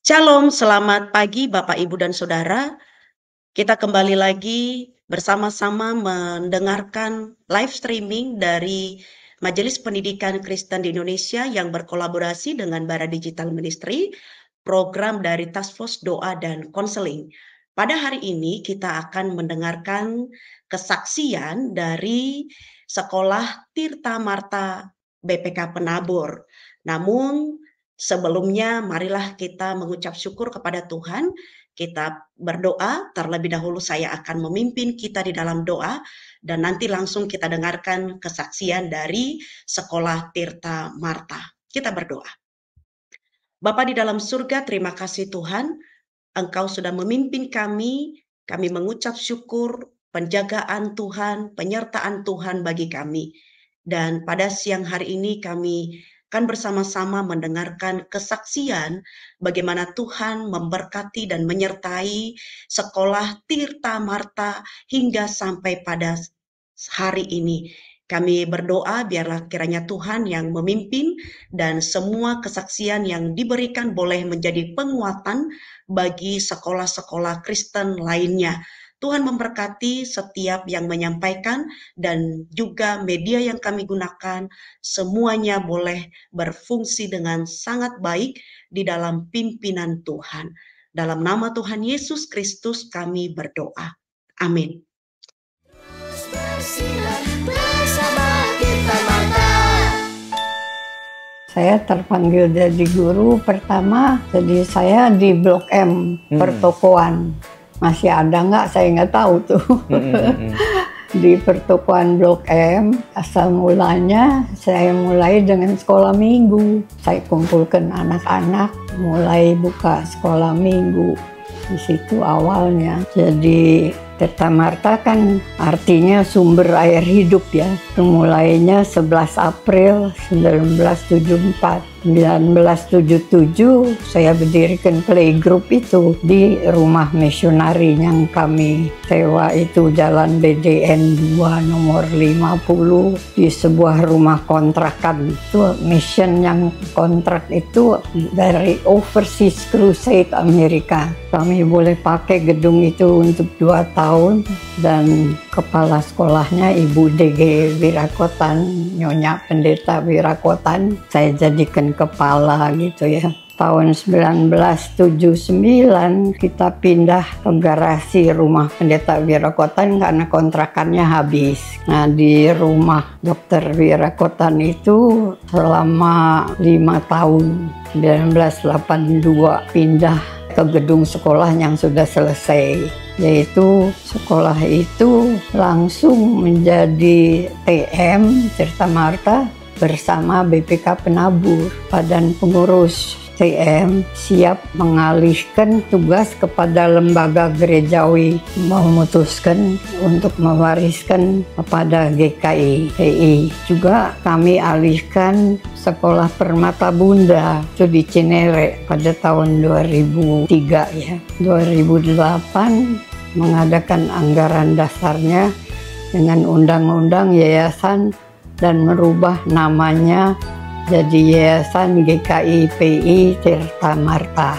Shalom, selamat pagi Bapak, Ibu, dan Saudara. Kita kembali lagi bersama-sama mendengarkan live streaming dari Majelis Pendidikan Kristen di Indonesia yang berkolaborasi dengan Bara Digital Ministry, program dari Task Force Doa dan Konseling. Pada hari ini kita akan mendengarkan kesaksian dari Sekolah Tirta Marta BPK Penabur. Namun sebelumnya marilah kita mengucap syukur kepada Tuhan. Kita berdoa, terlebih dahulu saya akan memimpin kita di dalam doa, dan nanti langsung kita dengarkan kesaksian dari Sekolah Tirta Marta. Kita berdoa. Bapa di dalam surga, terima kasih Tuhan, Engkau sudah memimpin kami mengucap syukur, penjagaan Tuhan, penyertaan Tuhan bagi kami. Dan pada siang hari ini kami akan bersama-sama mendengarkan kesaksian bagaimana Tuhan memberkati dan menyertai Sekolah Tirta Marta hingga sampai pada hari ini. Kami berdoa biarlah kiranya Tuhan yang memimpin dan semua kesaksian yang diberikan boleh menjadi penguatan bagi sekolah-sekolah Kristen lainnya. Tuhan memberkati setiap yang menyampaikan dan juga media yang kami gunakan, semuanya boleh berfungsi dengan sangat baik di dalam pimpinan Tuhan. Dalam nama Tuhan Yesus Kristus kami berdoa. Amin. Saya terpanggil jadi guru pertama, jadi saya di Blok M, pertokoan. Masih ada nggak? Saya nggak tahu tuh. Di pertokoan Blok M, asal mulanya saya mulai dengan sekolah minggu. Saya kumpulkan anak-anak, mulai buka sekolah minggu. Di situ awalnya. Jadi Tirta Marta kan artinya sumber air hidup ya. Mulainya 11 April 1974. 1977 saya berdirikan playgroup itu di rumah misionari yang kami sewa itu Jalan BDN 2 nomor 50 di sebuah rumah kontrakan. Itu mission yang kontrak itu dari Overseas Crusade Amerika. Kami boleh pakai gedung itu untuk 2 tahun dan kepala sekolahnya Ibu DG Wirakotan, Nyonya Pendeta Wirakotan. Saya jadikan kepala gitu ya. Tahun 1979 kita pindah ke garasi rumah Pendeta Wirakotan karena kontrakannya habis. Nah di rumah Dr. Wirakotan itu selama 5 tahun. 1982 pindah ke gedung sekolah yang sudah selesai, yaitu sekolah itu langsung menjadi TM Tirta Marta bersama BPK Penabur. Badan pengurus TM siap mengalihkan tugas kepada lembaga gerejawi, memutuskan untuk mewariskan kepada GKI PI. Juga kami alihkan sekolah Permata Bunda itu di Cinere pada tahun 2003 ya. 2008 mengadakan anggaran dasarnya dengan undang-undang yayasan dan merubah namanya jadi Yayasan GKI PI Tirta Marta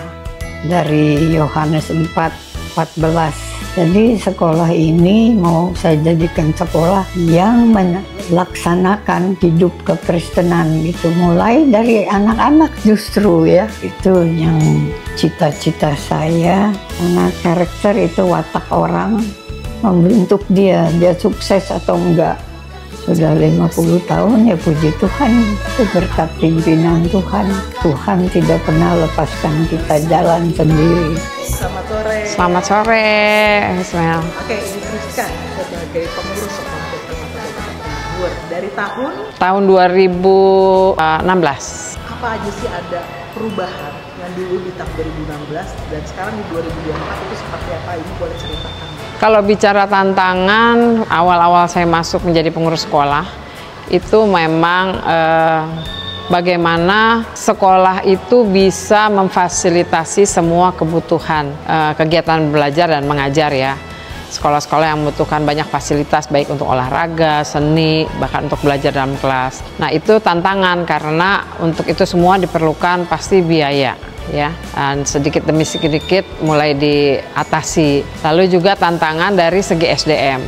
dari Yohanes 4:14. Jadi sekolah ini mau saya jadikan sekolah yang melaksanakan hidup kekristenan gitu, mulai dari anak-anak justru ya. Itu yang cita-cita saya, karena karakter itu watak orang membentuk dia sukses atau enggak. Sudah 50 tahun ya, puji Tuhan, itu berkat pimpinan Tuhan. Tuhan tidak pernah lepaskan kita jalan sendiri. Selamat sore. Selamat sore, Ismail. Oke, ini Rizka sebagai pengurus sekolah Penabur dari tahun 2016. apa aja sih ada perubahan yang dulu di tahun 2016 dan sekarang di 2024 itu seperti apa? Ini boleh ceritakan. Kalau bicara tantangan, awal-awal saya masuk menjadi pengurus sekolah, itu memang bagaimana sekolah itu bisa memfasilitasi semua kebutuhan kegiatan belajar dan mengajar ya. Sekolah-sekolah yang membutuhkan banyak fasilitas baik untuk olahraga, seni, bahkan untuk belajar dalam kelas. Nah itu tantangan karena untuk itu semua diperlukan pasti biaya. ya, dan sedikit demi sedikit mulai diatasi. Lalu juga tantangan dari segi SDM,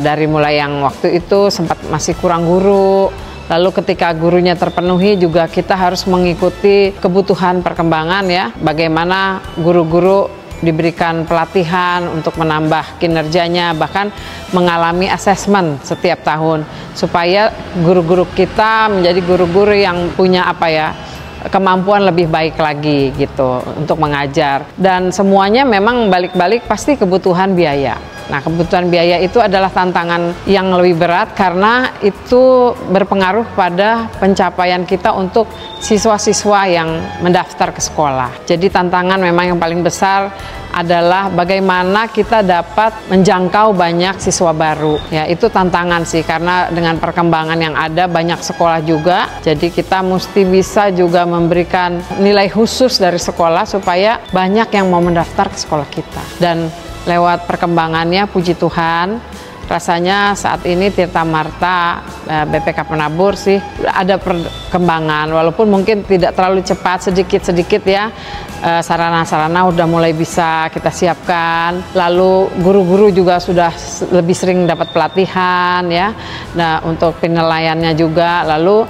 dari mulai yang waktu itu sempat masih kurang guru. Lalu ketika gurunya terpenuhi juga kita harus mengikuti kebutuhan perkembangan ya, bagaimana guru-guru diberikan pelatihan untuk menambah kinerjanya, bahkan mengalami asesmen setiap tahun supaya guru-guru kita menjadi guru-guru yang punya kemampuan lebih baik lagi gitu untuk mengajar. Dan semuanya memang balik-balik pasti kebutuhan biaya. Nah, kebutuhan biaya itu adalah tantangan yang lebih berat karena itu berpengaruh pada pencapaian kita untuk siswa-siswa yang mendaftar ke sekolah. Jadi tantangan memang yang paling besar adalah bagaimana kita dapat menjangkau banyak siswa baru. Ya, itu tantangan sih karena dengan perkembangan yang ada banyak sekolah juga. Jadi kita mesti bisa juga memberikan nilai khusus dari sekolah supaya banyak yang mau mendaftar ke sekolah kita. Dan lewat perkembangannya, puji Tuhan, rasanya saat ini Tirta Marta BPK Penabur sih ada perkembangan, walaupun mungkin tidak terlalu cepat, sedikit-sedikit ya. Sarana-sarana udah mulai bisa kita siapkan, lalu guru-guru juga sudah lebih sering dapat pelatihan ya. Nah, untuk penilaiannya juga, lalu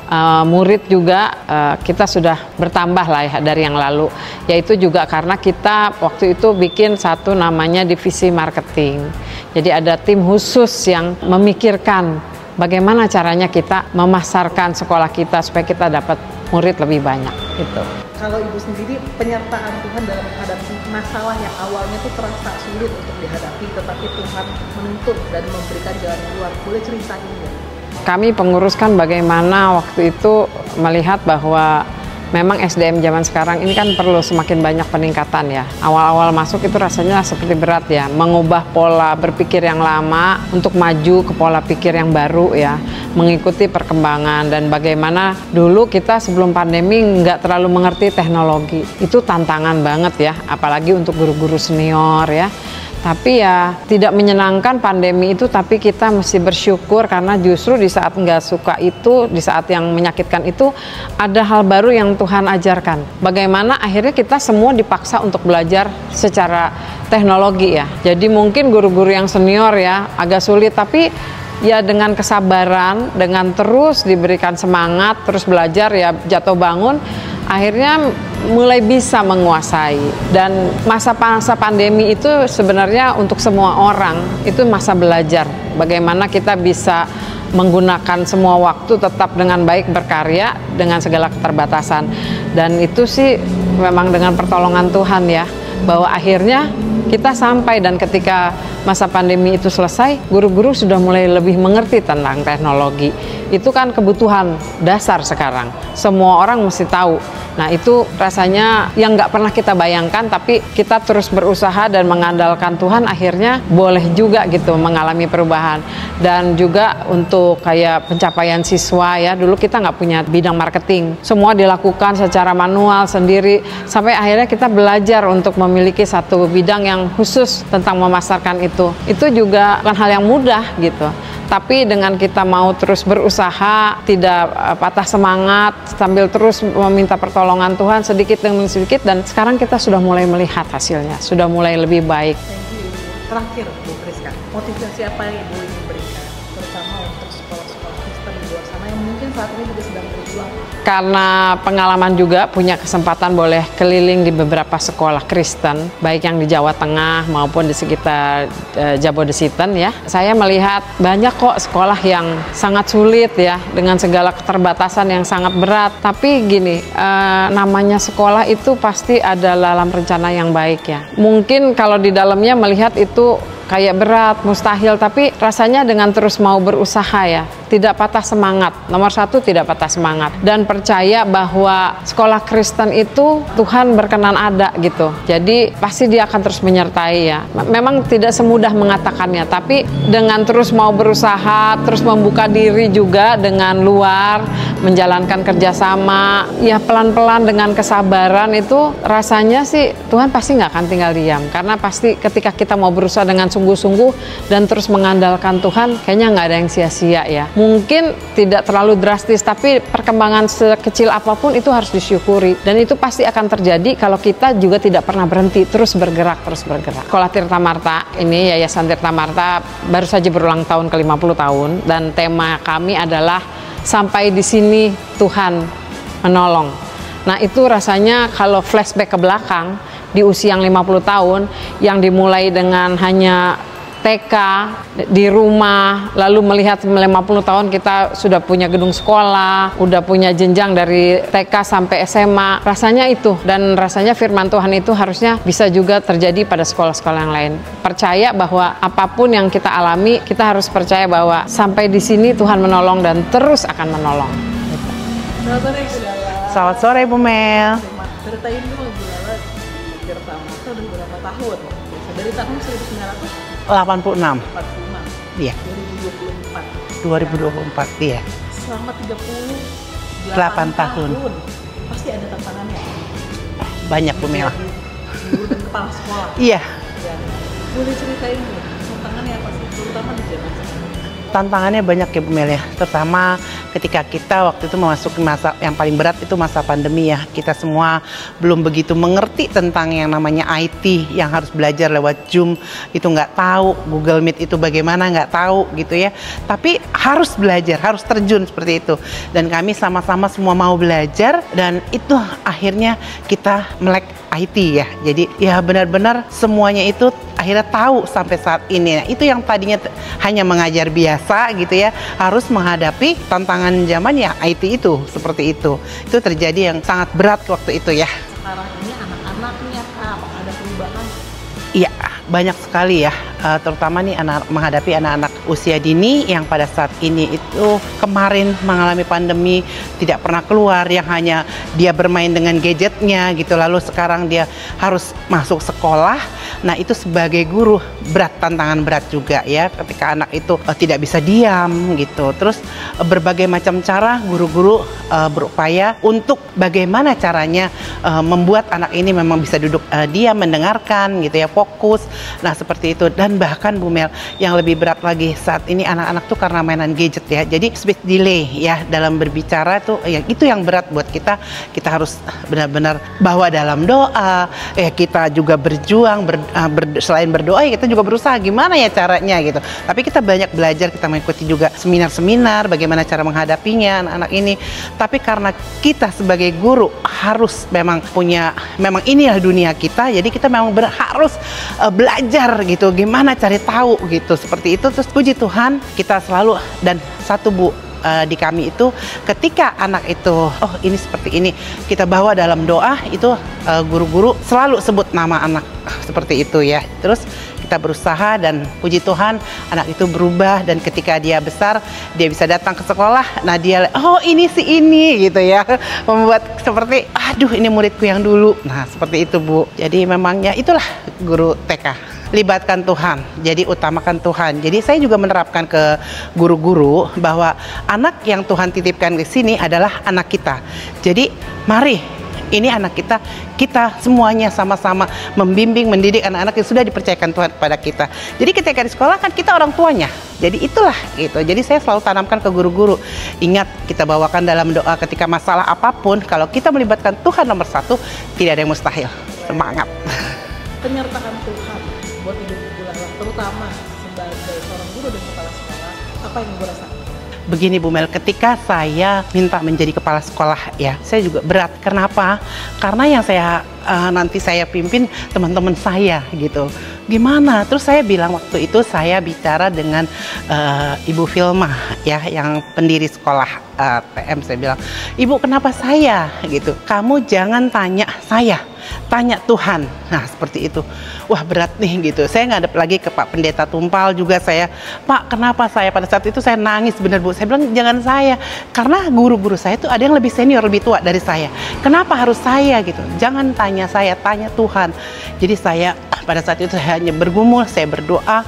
murid juga kita sudah bertambah lah ya dari yang lalu, yaitu juga karena kita waktu itu bikin satu namanya divisi marketing. Jadi ada tim khusus yang memikirkan bagaimana caranya kita memasarkan sekolah kita supaya kita dapat murid lebih banyak gitu. Kalau Ibu sendiri, penyertaan Tuhan dalam menghadapi masalah yang awalnya tuh terasa sulit untuk dihadapi, tetapi Tuhan menuntun dan memberikan jalan keluar. Boleh ceritain ya? Kami pengurus kan bagaimana waktu itu melihat bahwa memang SDM zaman sekarang ini kan perlu semakin banyak peningkatan ya. Awal-awal masuk itu rasanya seperti berat ya, mengubah pola berpikir yang lama untuk maju ke pola pikir yang baru ya, mengikuti perkembangan. Dan bagaimana dulu kita sebelum pandemi nggak terlalu mengerti teknologi, itu tantangan banget ya, apalagi untuk guru-guru senior ya. Tapi ya tidak menyenangkan pandemi itu, tapi kita mesti bersyukur karena justru di saat nggak suka itu, di saat yang menyakitkan itu, ada hal baru yang Tuhan ajarkan. Bagaimana akhirnya kita semua dipaksa untuk belajar secara teknologi ya. Jadi mungkin guru-guru yang senior ya agak sulit, tapi ya dengan kesabaran, dengan terus diberikan semangat, terus belajar ya jatuh bangun, akhirnya mulai bisa menguasai. Dan masa pandemi itu sebenarnya untuk semua orang itu masa belajar. Bagaimana kita bisa menggunakan semua waktu tetap dengan baik berkarya dengan segala keterbatasan. Dan itu sih memang dengan pertolongan Tuhan ya, bahwa akhirnya kita sampai, dan ketika masa pandemi itu selesai, guru-guru sudah mulai lebih mengerti tentang teknologi. Itu kan kebutuhan dasar sekarang, semua orang mesti tahu. Nah, itu rasanya yang nggak pernah kita bayangkan, tapi kita terus berusaha dan mengandalkan Tuhan, akhirnya boleh juga gitu mengalami perubahan. Dan juga untuk kayak pencapaian siswa ya, dulu kita nggak punya bidang marketing, semua dilakukan secara manual sendiri, sampai akhirnya kita belajar untuk memiliki satu bidang yang khusus tentang memasarkan itu juga bukan hal yang mudah gitu. Tapi dengan kita mau terus berusaha, tidak patah semangat, sambil terus meminta pertolongan Tuhan sedikit demi sedikit, dan sekarang kita sudah mulai melihat hasilnya, sudah mulai lebih baik. Terakhir, Bu Priska, motivasi apa yang Ibu ingin berikan, terutama untuk sekolah-sekolah Kristen di luar sana yang mungkin saat ini juga sedang berjuang? Karena pengalaman juga punya kesempatan boleh keliling di beberapa sekolah Kristen, baik yang di Jawa Tengah maupun di sekitar Jabodesitan ya. Saya melihat banyak kok sekolah yang sangat sulit ya, dengan segala keterbatasan yang sangat berat. Tapi gini, namanya sekolah itu pasti ada dalam rencana yang baik ya. Mungkin kalau di dalamnya melihat itu kayak berat, mustahil, tapi rasanya dengan terus mau berusaha ya, tidak patah semangat. Nomor satu, tidak patah semangat, dan percaya bahwa sekolah Kristen itu Tuhan berkenan ada gitu. Jadi pasti Dia akan terus menyertai ya. Memang tidak semudah mengatakannya, tapi dengan terus mau berusaha, terus membuka diri juga dengan luar, menjalankan kerjasama ya, pelan-pelan dengan kesabaran, itu rasanya sih Tuhan pasti nggak akan tinggal diam. Karena pasti ketika kita mau berusaha dengan sungguh-sungguh dan terus mengandalkan Tuhan, kayaknya nggak ada yang sia-sia ya. mungkin tidak terlalu drastis, tapi perkembangan sekecil apapun itu harus disyukuri. Dan itu pasti akan terjadi kalau kita juga tidak pernah berhenti, terus bergerak. Sekolah Tirta Marta ini, Yayasan Tirta Marta baru saja berulang tahun ke-50 tahun, dan tema kami adalah sampai di sini Tuhan menolong. Nah, itu rasanya kalau flashback ke belakang di usia yang 50 tahun yang dimulai dengan hanya TK di rumah, lalu melihat 50 tahun kita sudah punya gedung sekolah, udah punya jenjang dari TK sampai SMA, rasanya itu, dan rasanya firman Tuhan itu harusnya bisa juga terjadi pada sekolah-sekolah yang lain. Percaya bahwa apapun yang kita alami, kita harus percaya bahwa sampai di sini Tuhan menolong dan terus akan menolong. Selamat sore Bu Mel. Ceritain dulu Bu Lala di Tirta Marta udah berapa tahun? Dari tahun 86. 1945. Iya. 2024. Iya. Selama 38 tahun. Pasti ada tantangannya. Banyak Bu Mel. Guru dan kepala sekolah. Iya. Ya. Boleh ceritain Bu, tantangannya apa sih? Terutama di zaman sekarang. Tantangannya banyak ya Bu Mel ya, terutama ketika kita waktu itu memasuki masa yang paling berat itu masa pandemi ya. Kita semua belum begitu mengerti tentang yang namanya IT, yang harus belajar lewat Zoom itu nggak tahu, Google Meet itu bagaimana nggak tahu gitu ya. Tapi harus belajar, harus terjun seperti itu. Dan kami sama-sama semua mau belajar, dan itu akhirnya kita melek IT ya. Jadi ya benar-benar semuanya itu akhirnya tahu sampai saat ini. Nah, itu yang tadinya hanya mengajar biasa gitu ya, harus menghadapi tantangan zaman ya IT itu seperti itu. Itu terjadi yang sangat berat waktu itu ya. Sekarang ini anak-anaknya apakah ada perubahan? Iya, banyak sekali ya, terutama nih menghadapi anak-anak usia dini yang pada saat ini itu kemarin mengalami pandemi, tidak pernah keluar, yang hanya dia bermain dengan gadgetnya gitu, lalu sekarang dia harus masuk sekolah. Nah, itu sebagai guru tantangan berat juga ya, ketika anak itu tidak bisa diam gitu. Terus berbagai macam cara guru-guru berupaya untuk bagaimana caranya membuat anak ini memang bisa duduk diam, mendengarkan gitu ya, fokus. Nah, seperti itu. Dan bahkan Bu Mel, yang lebih berat lagi saat ini anak-anak tuh karena mainan gadget ya, jadi speech delay ya dalam berbicara tuh, itu yang berat buat kita. Kita harus benar-benar bawa dalam doa, kita juga berjuang, selain berdoa ya kita juga berusaha gimana ya caranya gitu. Tapi kita banyak belajar, kita mengikuti juga seminar-seminar bagaimana cara menghadapinya anak-anak ini. Tapi karena kita sebagai guru harus memang inilah dunia kita, jadi kita memang harus belajar gitu, gimana cari tahu gitu, seperti itu. Terus puji Tuhan kita selalu, dan satu Bu, di kami itu ketika anak itu ini seperti ini, kita bawa dalam doa itu, guru-guru selalu sebut nama anak seperti itu ya. Terus kita berusaha, dan puji Tuhan anak itu berubah, dan ketika dia besar dia bisa datang ke sekolah. Nah, dia ini si ini gitu ya, membuat seperti aduh ini muridku yang dulu. Nah, seperti itu Bu. Jadi memangnya itulah guru TK. Libatkan Tuhan, jadi utamakan Tuhan. Jadi saya juga menerapkan ke guru-guru bahwa anak yang Tuhan titipkan ke sini adalah anak kita. Jadi mari, ini anak kita, kita semuanya sama-sama membimbing, mendidik anak-anak yang sudah dipercayakan Tuhan kepada kita. Jadi ketika di sekolah kan kita orang tuanya. Jadi itulah gitu. Jadi saya selalu tanamkan ke guru-guru. Ingat, kita bawakan dalam doa ketika masalah apapun, kalau kita melibatkan Tuhan nomor satu, tidak ada yang mustahil. Semangat. Penyertaan Tuhan buat hidup Bu Lala, terutama sebagai seorang guru dan kepala sekolah, apa yang Bu rasakan? Begini Bu Mel, ketika saya minta menjadi kepala sekolah ya, saya juga berat. Kenapa? Karena yang nanti saya pimpin teman-teman saya gitu. Gimana? Terus saya bilang waktu itu saya bicara dengan Ibu Filma ya, yang pendiri sekolah TM. Saya bilang, Ibu kenapa saya gitu? Kamu jangan tanya saya, tanya Tuhan. Nah, seperti itu. Wah, berat nih gitu. Saya ngadep lagi ke Pak Pendeta Tumpal juga, saya, Pak kenapa saya? Pada saat itu saya nangis bener Bu. Saya bilang jangan saya, karena guru-guru saya itu ada yang lebih senior, lebih tua dari saya. Kenapa harus saya gitu? Jangan tanya saya, tanya Tuhan. Jadi saya pada saat itu saya hanya bergumul, saya berdoa,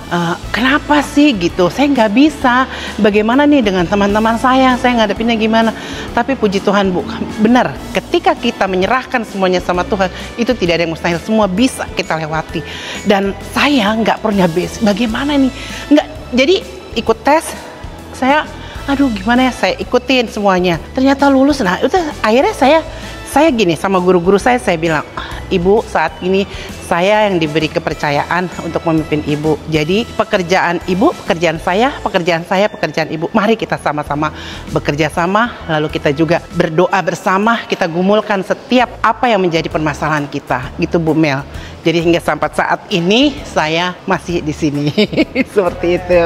kenapa sih gitu? Saya nggak bisa. Bagaimana nih dengan teman-teman saya ngadepinnya gimana? Tapi puji Tuhan Bu, benar. Ketika kita menyerahkan semuanya sama Tuhan, itu tidak ada yang mustahil. Semua bisa kita lewati. Dan saya nggak pernah basic. Bagaimana nih? Nggak. Jadi ikut tes, saya aduh gimana ya, saya ikutin semuanya. Ternyata lulus. Nah itu akhirnya saya gini sama guru-guru saya bilang, Ibu, saat ini saya yang diberi kepercayaan untuk memimpin Ibu. Jadi pekerjaan Ibu, pekerjaan saya, pekerjaan Ibu. Mari kita sama-sama bekerja sama, lalu kita juga berdoa bersama, kita gumulkan setiap apa yang menjadi permasalahan kita. Gitu Bu Mel. Jadi hingga sampai saat ini saya masih di sini. Seperti itu.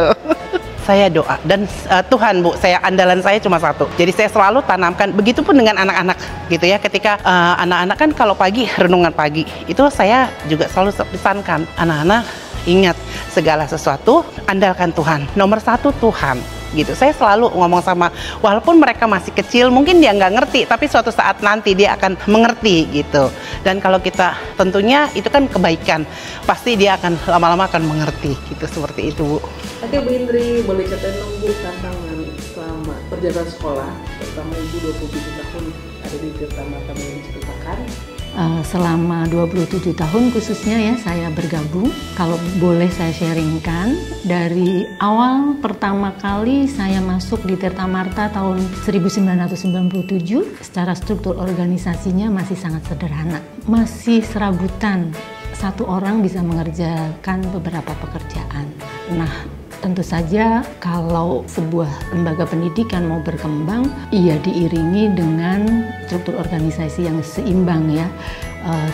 Saya doa dan Tuhan Bu, andalan saya cuma satu. Jadi saya selalu tanamkan, begitupun dengan anak-anak gitu ya. Ketika anak-anak kan kalau pagi renungan pagi, itu saya juga selalu pesankan anak-anak, ingat segala sesuatu andalkan Tuhan. Nomor satu Tuhan. Gitu. Saya selalu ngomong sama, walaupun mereka masih kecil, mungkin dia nggak ngerti, tapi suatu saat nanti dia akan mengerti gitu. Dan kalau kita tentunya itu kan kebaikan, pasti dia akan lama-lama akan mengerti gitu, seperti itu Bu. Oke Bu Indri, boleh ceritain dong Bu tantangan selama perjalanan sekolah, terutama Ibu 27 tahun ada di Tirta Marta yang diceritakan. Selama 27 tahun khususnya ya saya bergabung. Kalau boleh saya sharingkan, dari awal pertama kali saya masuk di Tirta Marta tahun 1997, secara struktur organisasinya masih sangat sederhana. Masih serabutan, satu orang bisa mengerjakan beberapa pekerjaan. Nah, tentu saja kalau sebuah lembaga pendidikan mau berkembang, ia diiringi dengan struktur organisasi yang seimbang ya,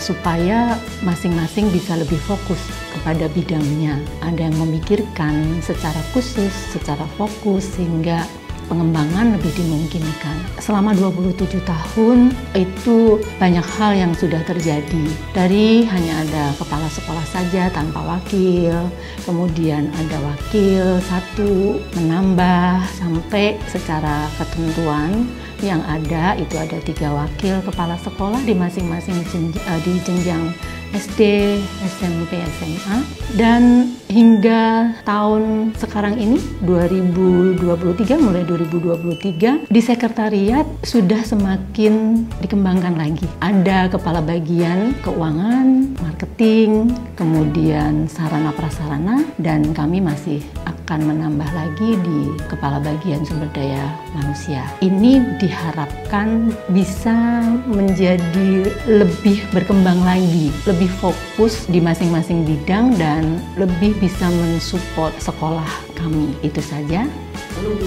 supaya masing-masing bisa lebih fokus kepada bidangnya. Ada yang memikirkan secara khusus, secara fokus, sehingga pengembangan lebih dimungkinkan. Selama 27 tahun itu banyak hal yang sudah terjadi. Dari hanya ada kepala sekolah saja tanpa wakil, kemudian ada wakil satu menambah, sampai secara ketentuan yang ada itu ada 3 wakil kepala sekolah di masing-masing di jenjang SD, SMP, SMA, dan hingga tahun sekarang ini 2023, mulai 2023 di sekretariat sudah semakin dikembangkan lagi. Ada kepala bagian keuangan, marketing, kemudian sarana prasarana, dan kami masih akan menambah lagi di kepala bagian sumber daya manusia. Ini diharapkan bisa menjadi lebih berkembang lagi, lebih fokus di masing-masing bidang dan lebih bisa mensupport sekolah kami. Itu saja. Lalu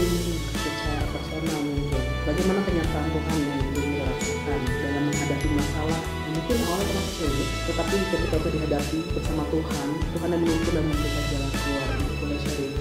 secara personal mungkin, bagaimana kenyataan Tuhan yang dirasakan dalam menghadapi masalah mungkin awalnya terasa sulit, tetapi ketika itu dihadapi bersama Tuhan, Tuhan yang menuntun dan memberikan jalan keluar. Boleh sharing?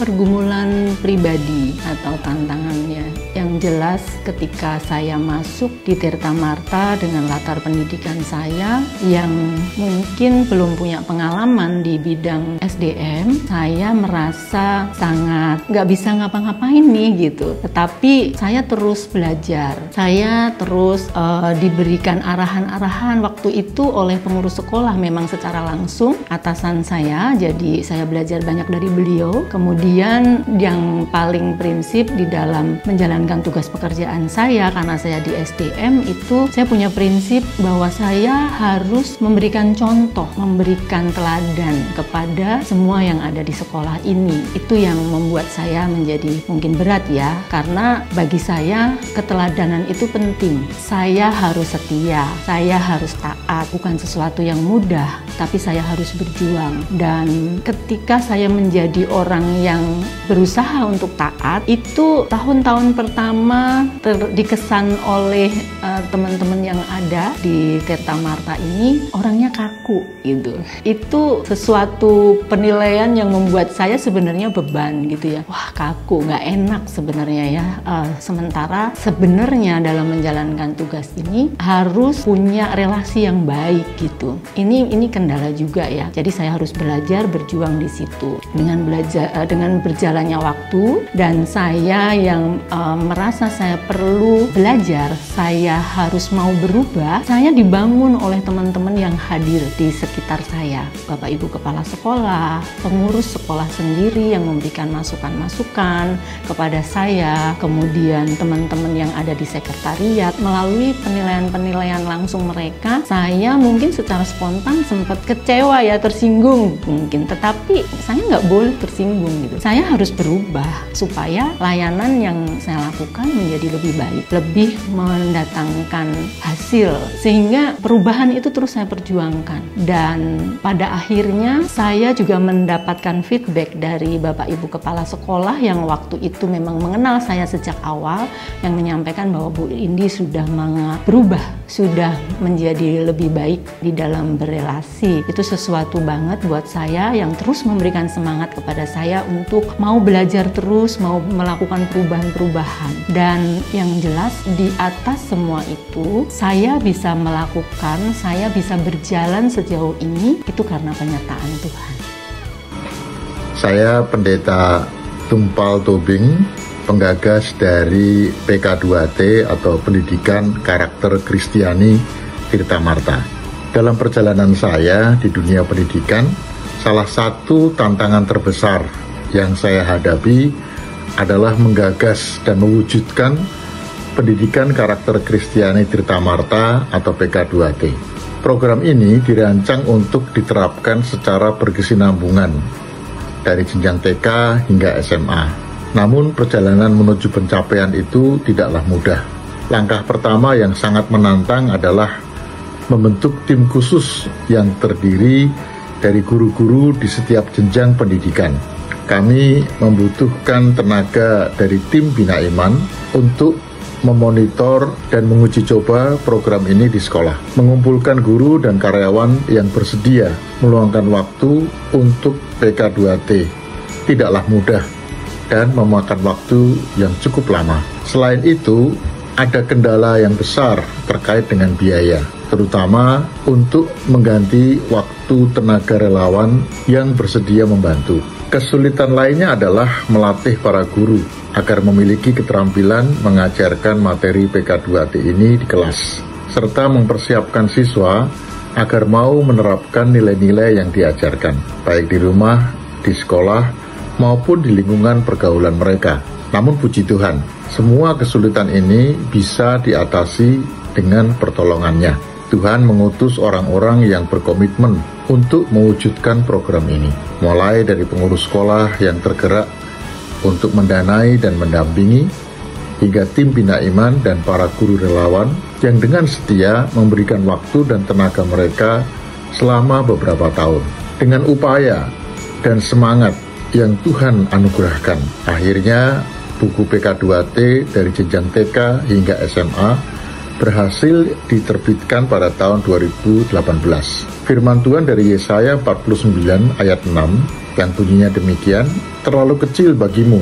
Pergumulan pribadi atau tantangannya yang jelas ketika saya masuk di Tirta Marta dengan latar pendidikan saya yang mungkin belum punya pengalaman di bidang SDM, saya merasa sangat nggak bisa ngapa-ngapain nih gitu. Tetapi saya terus belajar, saya terus diberikan arahan-arahan waktu itu oleh pengurus sekolah, memang secara langsung atasan saya, jadi saya belajar banyak dari beliau. Kemudian yang paling prinsip di dalam menjalankan tugas pekerjaan saya, karena saya di SDM itu saya punya prinsip bahwa saya harus memberikan contoh, memberikan teladan kepada semua yang ada di sekolah ini. Itu yang membuat saya menjadi mungkin berat ya, karena bagi saya keteladanan itu penting. Saya harus setia, saya harus taat, bukan sesuatu yang mudah, tapi saya harus berjuang. Dan ketika saya menjadi orang yang berusaha untuk taat, itu tahun-tahun pertama dikesan oleh teman-teman yang ada di Tirta Marta ini orangnya kaku gitu. Itu sesuatu penilaian yang membuat saya sebenarnya beban gitu ya. Wah, kaku, nggak enak sebenarnya ya. Sementara sebenarnya dalam menjalankan tugas ini harus punya relasi yang baik gitu. Ini kendala juga ya. Jadi saya harus belajar berjuang di situ dengan berjalannya waktu, dan saya yang merasa saya perlu belajar, saya harus mau berubah, saya dibangun oleh teman-teman yang hadir di sekitar saya. Bapak Ibu Kepala Sekolah, pengurus sekolah sendiri yang memberikan masukan-masukan kepada saya, kemudian teman-teman yang ada di sekretariat. Melalui penilaian-penilaian langsung mereka, saya mungkin secara spontan sempat kecewa ya, tersinggung mungkin. Tetapi saya nggak boleh tersinggung gitu. Saya harus berubah supaya layanan yang saya lakukan menjadi lebih baik, lebih mendatangkan hasil, sehingga perubahan itu terus saya perjuangkan. Dan pada akhirnya saya juga mendapatkan feedback dari Bapak Ibu Kepala Sekolah yang waktu itu memang mengenal saya sejak awal, yang menyampaikan bahwa Bu Indi sudah berubah, sudah menjadi lebih baik di dalam berelasi. Itu sesuatu banget buat saya yang terus memberikan semangat kepada saya untuk mau belajar terus, mau melakukan perubahan-perubahan. Dan yang jelas di atas semua itu, saya bisa melakukan, saya bisa berjalan sejauh ini, itu karena penyertaan Tuhan. Saya Pendeta Tumpal Tobing, penggagas dari PK2T atau Pendidikan Karakter Kristiani Tirta Marta. Dalam perjalanan saya di dunia pendidikan, salah satu tantangan terbesar yang saya hadapi adalah menggagas dan mewujudkan Pendidikan Karakter Kristiani Tirta Marta atau PK2T. Program ini dirancang untuk diterapkan secara berkesinambungan dari jenjang TK hingga SMA. Namun perjalanan menuju pencapaian itu tidaklah mudah. Langkah pertama yang sangat menantang adalah membentuk tim khusus yang terdiri dari guru-guru di setiap jenjang pendidikan. Kami membutuhkan tenaga dari tim Bina Iman untuk memonitor dan menguji coba program ini di sekolah, mengumpulkan guru dan karyawan yang bersedia meluangkan waktu untuk PK2T. Tidaklah mudah dan memakan waktu yang cukup lama. Selain itu, ada kendala yang besar terkait dengan biaya, terutama untuk mengganti waktu tenaga relawan yang bersedia membantu. Kesulitan lainnya adalah melatih para guru agar memiliki keterampilan mengajarkan materi PK2T ini di kelas, serta mempersiapkan siswa agar mau menerapkan nilai-nilai yang diajarkan, baik di rumah, di sekolah, maupun di lingkungan pergaulan mereka. Namun puji Tuhan, semua kesulitan ini bisa diatasi dengan pertolongannya. Tuhan mengutus orang-orang yang berkomitmen untuk mewujudkan program ini, mulai dari pengurus sekolah yang tergerak untuk mendanai dan mendampingi, hingga tim Bina Iman dan para guru relawan yang dengan setia memberikan waktu dan tenaga mereka selama beberapa tahun. Dengan upaya dan semangat yang Tuhan anugerahkan, akhirnya buku PK2T dari jenjang TK hingga SMA berhasil diterbitkan pada tahun 2018. Firman Tuhan dari Yesaya 49 ayat 6 yang bunyinya demikian, "Terlalu kecil bagimu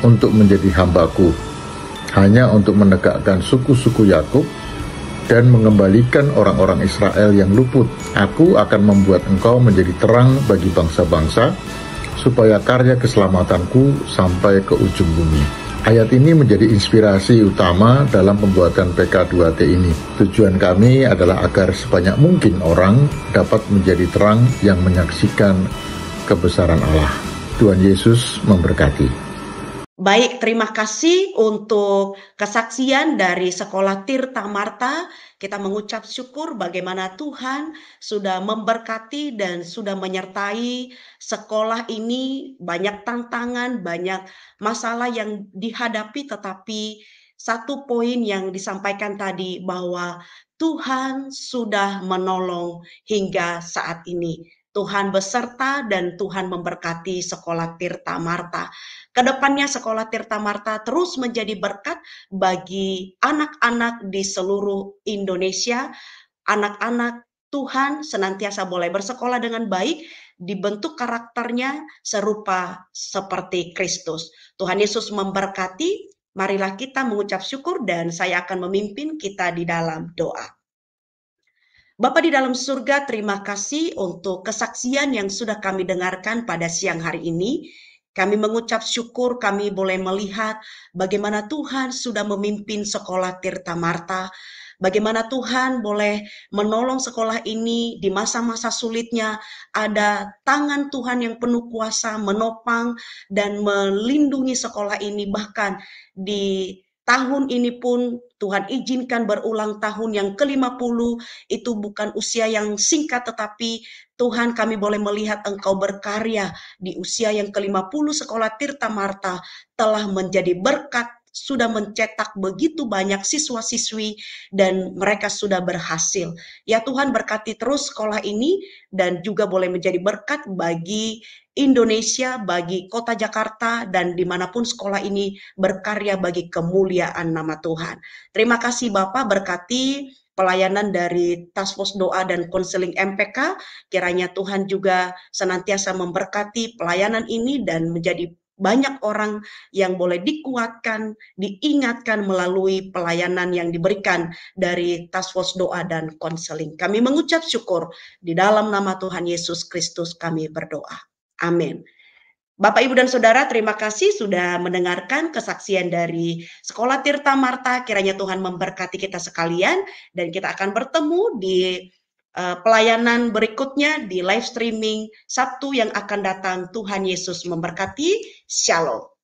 untuk menjadi hambaku, hanya untuk menegakkan suku-suku Yakub dan mengembalikan orang-orang Israel yang luput. Aku akan membuat engkau menjadi terang bagi bangsa-bangsa, supaya karya keselamatanku sampai ke ujung bumi." Ayat ini menjadi inspirasi utama dalam pembuatan PK2T ini. Tujuan kami adalah agar sebanyak mungkin orang dapat menjadi terang yang menyaksikan kebesaran Allah. Tuhan Yesus memberkati. Baik, terima kasih untuk kesaksian dari Sekolah Tirta Marta. Kita mengucap syukur bagaimana Tuhan sudah memberkati dan sudah menyertai sekolah ini. Banyak tantangan, banyak masalah yang dihadapi, tetapi satu poin yang disampaikan tadi bahwa Tuhan sudah menolong hingga saat ini. Tuhan beserta dan Tuhan memberkati Sekolah Tirta Marta. Kedepannya Sekolah Tirta Marta terus menjadi berkat bagi anak-anak di seluruh Indonesia. Anak-anak Tuhan senantiasa boleh bersekolah dengan baik, dibentuk karakternya serupa seperti Kristus. Tuhan Yesus memberkati. Marilah kita mengucap syukur dan saya akan memimpin kita di dalam doa. Bapa di dalam surga, terima kasih untuk kesaksian yang sudah kami dengarkan pada siang hari ini. Kami mengucap syukur kami boleh melihat bagaimana Tuhan sudah memimpin Sekolah Tirta Marta. bagaimana Tuhan boleh menolong sekolah ini di masa-masa sulitnya. Ada tangan Tuhan yang penuh kuasa menopang dan melindungi sekolah ini, bahkan di tahun ini pun Tuhan izinkan berulang tahun yang ke-50, itu bukan usia yang singkat, tetapi Tuhan, kami boleh melihat Engkau berkarya di usia yang ke-50. Sekolah Tirta Marta telah menjadi berkat, sudah mencetak begitu banyak siswa-siswi dan mereka sudah berhasil. Ya Tuhan, berkati terus sekolah ini dan juga boleh menjadi berkat bagi Indonesia, bagi kota Jakarta, dan dimanapun sekolah ini berkarya bagi kemuliaan nama Tuhan. Terima kasih Bapak, berkati pelayanan dari Task Force Doa dan Konseling MPK. Kiranya Tuhan juga senantiasa memberkati pelayanan ini dan menjadi banyak orang yang boleh dikuatkan, diingatkan melalui pelayanan yang diberikan dari Task Force Doa dan Konseling. Kami mengucap syukur di dalam nama Tuhan Yesus Kristus kami berdoa. Amin. Bapak, Ibu, dan Saudara, terima kasih sudah mendengarkan kesaksian dari Sekolah Tirta Marta. Kiranya Tuhan memberkati kita sekalian dan kita akan bertemu di pelayanan berikutnya di live streaming Sabtu yang akan datang. Tuhan Yesus memberkati. Shalom.